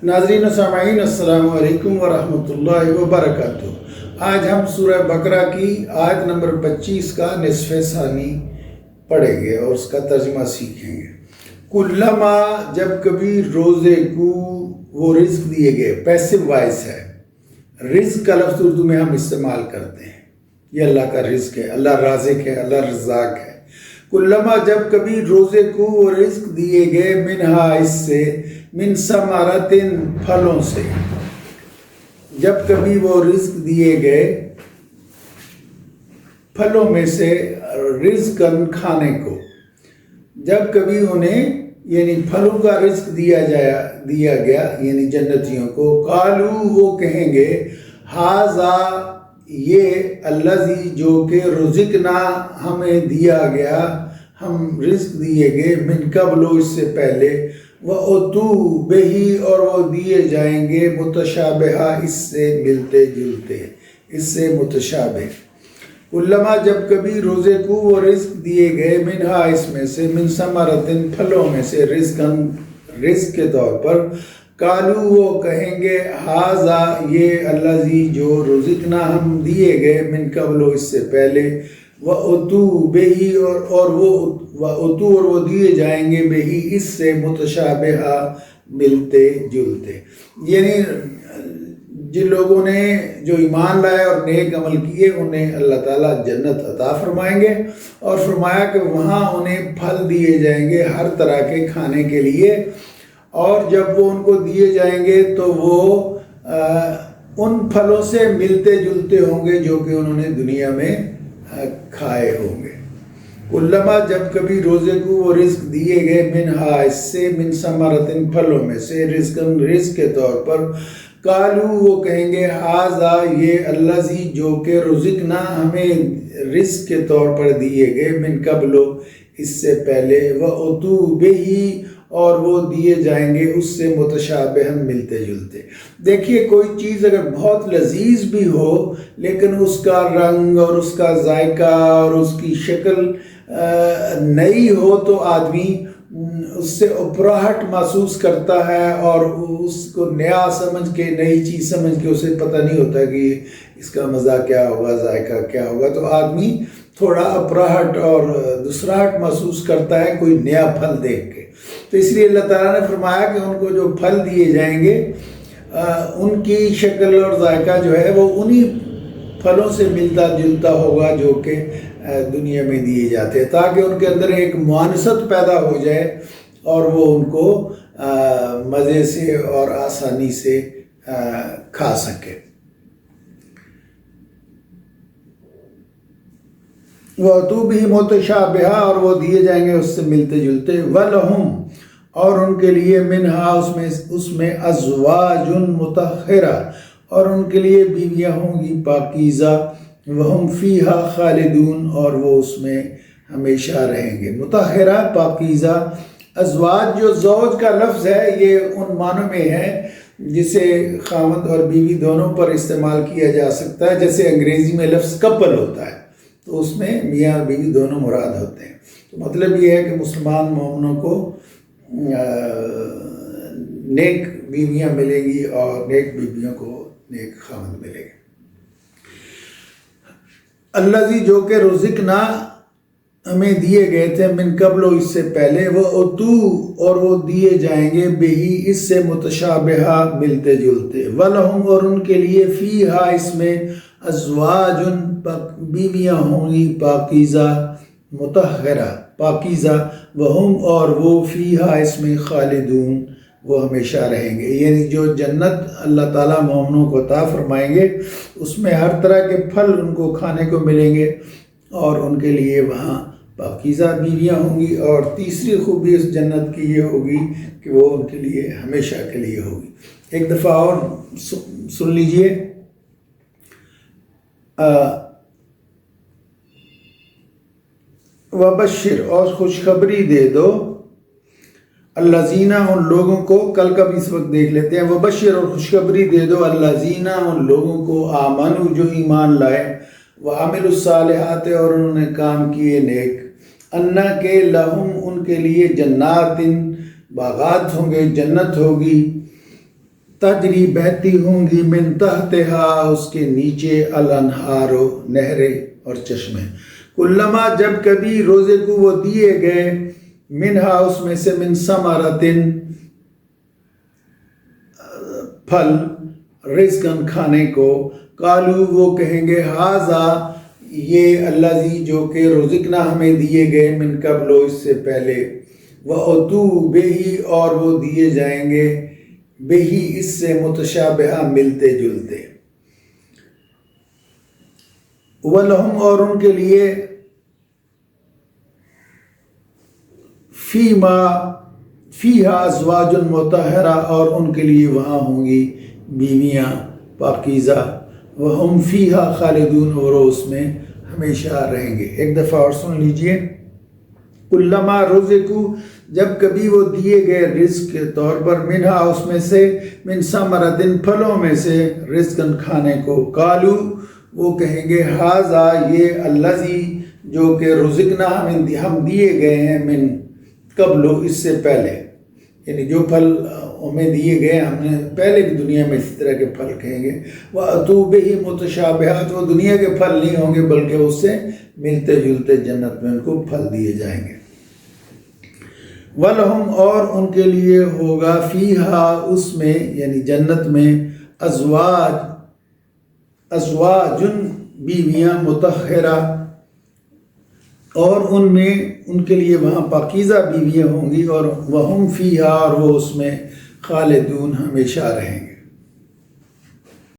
ناظرین و سامعین السلام علیکم ورحمۃ اللہ وبرکاتہ۔ آج ہم سورہ بقرہ کی آیت نمبر 25 کا نصف ثانی پڑھیں گے اور اس کا ترجمہ سیکھیں گے۔ کلما، جب کبھی روزے کو وہ رزق دیے گئے، پیسو وائس ہے، رزق کا لفظ اردو میں ہم استعمال کرتے ہیں، یہ اللہ کا رزق ہے، اللہ رازق ہے، اللہ رزاق ہے۔ کلما، جب کبھی روزے کو وہ رزق دیے گئے، منہا، اس سے، من ثمرۃ، پھلوں سے، جب کبھی وہ رزق دیے گئے پھلوں میں سے، رزقاً، کھانے کو، جب کبھی انہیں یعنی پھلوں کا رزق دیا گیا یعنی جنتیوں کو، قالو، وہ کہیں گے، ھذا، یہ، الذی، جو کہ، رزقنا، ہمیں دیا گیا، ہم رزق دیے گئے، من قبل، اس سے پہلے، وَأُتُوا بِهِ، اور وہ دیے جائیں گے، متشابہا، اس سے ملتے جلتے، اس سے متشابہ۔ کلما، جب کبھی روزے کو وہ رزق دیے گئے، منہا، اس میں سے، من ثمرۃ، پھلوں میں سے، رزق کے طور پر، قالو، وہ کہیں گے، ھذا، یہ، الذی، جو، رزقنا، ہم دیے گئے، من قبل، اس سے پہلے، وَأُتُوا بِهِ، اور وہ دیے جائیں گے، بہی، اس سے، متشابہا، ملتے جلتے، یعنی جن لوگوں نے جو ایمان لائے اور نیک عمل کیے انہیں اللہ تعالیٰ جنت عطا فرمائیں گے، اور فرمایا کہ وہاں انہیں پھل دیے جائیں گے ہر طرح کے کھانے کے لیے، اور جب وہ ان کو دیے جائیں گے تو وہ ان پھلوں سے ملتے جلتے ہوں گے جو کہ انہوں نے دنیا میں کھائے ہوں گے۔ کلما، جب کبھی روزے کو وہ رزق دیے گئے، منہا، اس سے، من ثمرۃ، پھلوں میں سے، رزق کے طور پر، قالو، وہ کہیں گے، ھذا، یہ، الذی، جو کہ، رزقنا، ہمیں رزق کے طور پر دیے گئے، من قبل، اس سے پہلے، وَأُتُوا بِهِ، اور وہ دیے جائیں گے اس سے، متشابہاً، ملتے جلتے۔ دیکھیے، کوئی چیز اگر بہت لذیذ بھی ہو لیکن اس کا رنگ اور اس کا ذائقہ اور اس کی شکل نئی ہو تو آدمی اس سے اپراہٹ محسوس کرتا ہے، اور اس کو نیا سمجھ کے، نئی چیز سمجھ کے، اسے پتہ نہیں ہوتا کہ اس کا مزہ کیا ہوگا، ذائقہ کیا ہوگا، تو آدمی تھوڑا اپراہٹ اور دسراہٹ محسوس کرتا ہے کوئی نیا پھل دیکھ کے۔ تو اس لیے اللہ تعالیٰ نے فرمایا کہ ان کو جو پھل دیے جائیں گے ان کی شکل اور ذائقہ جو ہے وہ انہی پھلوں سے ملتا جلتا ہوگا جو کہ دنیا میں دیے جاتے ہیں، تاکہ ان کے اندر ایک مؤانست پیدا ہو جائے اور وہ ان کو مزے سے اور آسانی سے کھا سکے۔ وَأُتُوا بِهِ مُتَشَابِهًا، اور وہ دیے جائیں گے اس سے ملتے جلتے، وَلَهُمْ، اور ان کے لیے، منہا، اس میں، ازواج مطہرہ، اور ان کے لیے بیویاں ہوں گی پاکیزہ، وَهُمْ فِيهَا خَالِدُونَ، اور وہ اس میں ہمیشہ رہیں گے۔ مطہرہ، پاکیزہ، ازواج، جو زوج کا لفظ ہے یہ ان معنوں میں ہے جسے خاوند اور بیوی دونوں پر استعمال کیا جا سکتا ہے، جیسے انگریزی میں لفظ کپل ہوتا ہے تو اس میں میاں اور بیوی دونوں مراد ہوتے ہیں۔ تو مطلب یہ ہے کہ مسلمان مومنوں کو نیک بیویاں ملیں گی اور نیک بیویوں کو نیک خاوند ملے گا۔ الذی، جو کہ، رزقنا، ہمیں دیے گئے تھے، من قبل، اس سے پہلے، وَأُتُوا، اور وہ دیے جائیں گے، بِهِ، اس سے، متشابہا، ملتے جلتے، وَلَهُمْ، اور ان کے لیے، فِيهَا، اس میں، ازواج، بیویاں ہوں گی پاکیزہ، مطہرہ، پاکیزہ، وہم، اور وہ، فیہا، اس میں، خالدون، وہ ہمیشہ رہیں گے۔ یعنی جو جنت اللہ تعالیٰ مومنوں کو عطا فرمائیں گے اس میں ہر طرح کے پھل ان کو کھانے کو ملیں گے، اور ان کے لیے وہاں پاکیزہ بیویاں ہوں گی، اور تیسری خوبی اس جنت کی یہ ہوگی کہ وہ ان کے لیے ہمیشہ کے لیے ہوگی۔ ایک دفعہ اور سن لیجئے، وبشر، اور خوشخبری دے دو، الذین، ان لوگوں کو، کل کا بھی اس وقت دیکھ لیتے ہیں، وبشر، اور خوشخبری دے دو، الذین، ان لوگوں کو، آمنوا، جو ایمان لائے، وعملوا الصالحات، اور انہوں نے کام کیے نیک، انا، کہ، لہم، ان کے لیے، جنات، باغات ہوں گے، جنت ہوگی، تجری بہتی ہوں گی من تحتہا اس کے نیچے الانہار نہریں اور چشمے کلما جب کبھی روزے کو وہ دیے گئے منہا اس میں سے من ثمرتن پھل رزقن کھانے کو قالو وہ کہیں گے ہاذا یہ الذی جو کہ رزقنا ہمیں دیے گئے من قبل اس سے پہلے وَأُتُوا بِهِ اور وہ دیے جائیں گے بہی اس سے متشابہہ ملتے جلتے وَلَهُمْ اور ان کے لیے فیہا ازواج مطہرہ اور ان کے لیے وہاں ہوں گی بیویاں پاکیزہ وَهُمْ فیہا خالدون اور اس میں ہمیشہ رہیں گے۔ ایک دفعہ اور سن لیجئے کلما رزقو جب کبھی وہ دیے گئے رزق کے طور پر منہا اس میں سے من ثمرتن پھلوں میں سے رزقن کھانے کو قالو وہ کہیں گے ہاذا یہ الذی جو کہ رزقنا ہم دیے گئے ہیں من قبل اس سے پہلے یعنی جو پھل ہمیں دیے گئے ہم نے پہلے کی دنیا میں اسی طرح کے پھل کہیں گے وَأْتُوا بِهِ مُتَشَابِهَاتٍ وہ دنیا کے پھل نہیں ہوں گے بلکہ اس سے ملتے جلتے جنت میں ان کو پھل دیے جائیں گے وَلَهُمْ اور ان کے لیے ہوگا فیہا اس میں یعنی جنت میں ازواجن بیویاں مطہرہ اور ان میں ان کے لیے وہاں پاکیزہ بیویاں ہوں گی اور وَهُمْ فیہا اور وہ اس میں خالدون ہمیشہ رہیں گے۔